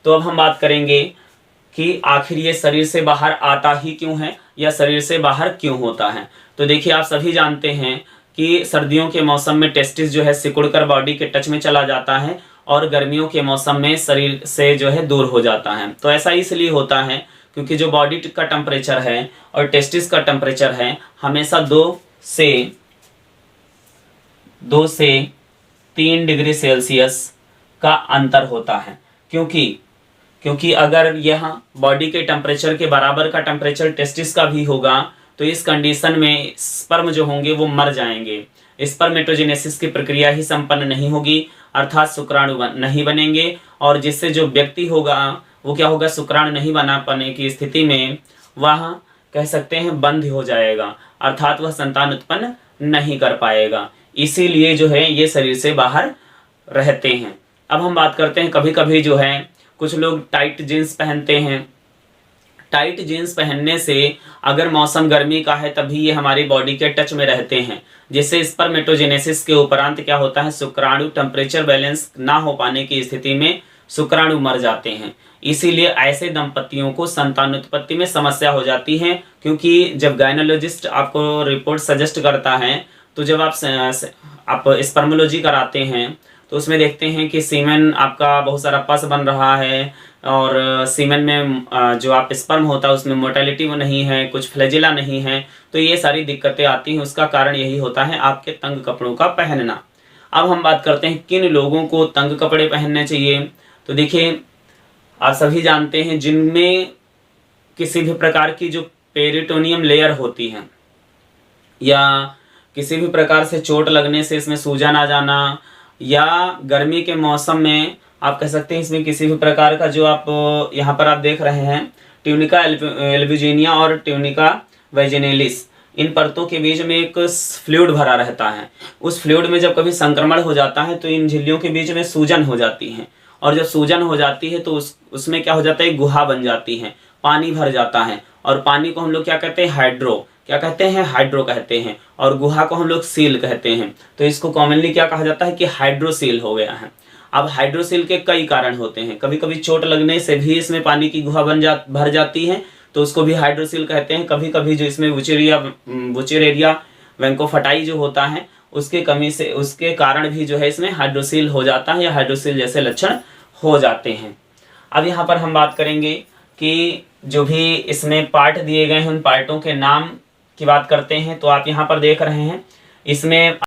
तो अब हम बात करेंगे कि आखिर ये शरीर से बाहर आता ही क्यों है या शरीर से बाहर क्यों होता है। तो देखिए, आप सभी जानते हैं कि सर्दियों के मौसम में टेस्टिस जो है सिकुड़कर बॉडी के टच में चला जाता है और गर्मियों के मौसम में शरीर से जो है दूर हो जाता है। तो ऐसा इसलिए होता है क्योंकि जो बॉडी का टेम्परेचर है और टेस्टिस का टेम्परेचर है हमेशा 2 से 3 डिग्री सेल्सियस का अंतर होता है। क्योंकि अगर यह बॉडी के टेम्परेचर के बराबर का टेम्परेचर टेस्टिस का भी होगा तो इस कंडीशन में स्पर्म जो होंगे वो मर जाएंगे। स्पर्मेटोजेनेसिस की प्रक्रिया ही संपन्न नहीं होगी, अर्थात शुक्राणु नहीं बनेंगे, और जिससे जो व्यक्ति होगा वो क्या होगा, शुक्राणु नहीं बना पाने की स्थिति में वह कह सकते हैं बंद हो जाएगा, अर्थात वह संतान उत्पन्न नहीं कर पाएगा। इसीलिए जो है ये शरीर से बाहर रहते हैं। अब हम बात करते हैं, कभी कभी जो है कुछ लोग टाइट जीन्स पहनते हैं। टाइट जीन्स पहनने से अगर मौसम गर्मी का है तभी ये हमारी बॉडी के टच में रहते हैं, जिससे स्पर्मेटोजेनेसिस के उपरांत क्या होता है, शुक्राणु टेम्परेचर बैलेंस ना हो पाने की स्थिति में शुक्राणु मर जाते हैं। इसीलिए ऐसे दंपतियों को संतान उत्पत्ति में समस्या हो जाती है, क्योंकि जब गायनोलॉजिस्ट आपको रिपोर्ट सजेस्ट करता है तो जब आप स्पर्मोलॉजी कराते हैं तो उसमें देखते हैं कि सीमेन आपका बहुत सारा पस बन रहा है और सीमेन में जो आप स्पर्म होता है उसमें मोर्टेलिटी वो नहीं है, कुछ फ्लैजिला नहीं है, तो ये सारी दिक्कतें आती हैं। उसका कारण यही होता है आपके तंग कपड़ों का पहनना। अब हम बात करते हैं किन लोगों को तंग कपड़े पहनने चाहिए। तो देखिए, आप सभी जानते हैं जिनमें किसी भी प्रकार की जो पेरिटोनियम लेयर होती है या किसी भी प्रकार से चोट लगने से इसमें सूजन आ जाना, या गर्मी के मौसम में आप कह सकते हैं इसमें किसी भी प्रकार का जो आप यहाँ पर आप देख रहे हैं ट्यूनिका एल्ब्यूजिनिया और ट्यूनिका वैजिनेलिस, इन परतों के बीच में एक फ्लूइड भरा रहता है। उस फ्लूइड में जब कभी संक्रमण हो जाता है तो इन झिल्लियों के बीच में सूजन हो जाती है, और जब सूजन हो जाती है तो उसमें क्या हो जाता है, गुहा बन जाती है, पानी भर जाता है, और पानी को हम लोग क्या कहते हैं, हाइड्रो कहते हैं, और गुहा को हम लोग सील कहते हैं। तो इसको कॉमनली क्या कहा जाता है कि हाइड्रोसील हो गया है। अब हाइड्रोसील के कई कारण होते हैं, कभी कभी चोट लगने से भी इसमें पानी की गुहा भर जाती है तो उसको भी हाइड्रोसील कहते हैं। कभी कभी जो इसमें वुचेरेरिया वेंकोफटाई जो होता है उसके कमी से, उसके कारण भी जो है इसमें हाइड्रोसील हो जाता है या हाइड्रोसील जैसे लक्षण हो जाते हैं। अब यहाँ पर हम बात करेंगे कि जो भी इसमें पार्ट दिए गए हैं उन पार्टों के नाम की बात करते हैं। तो आप यहाँ पर देख रहे हैं इसमें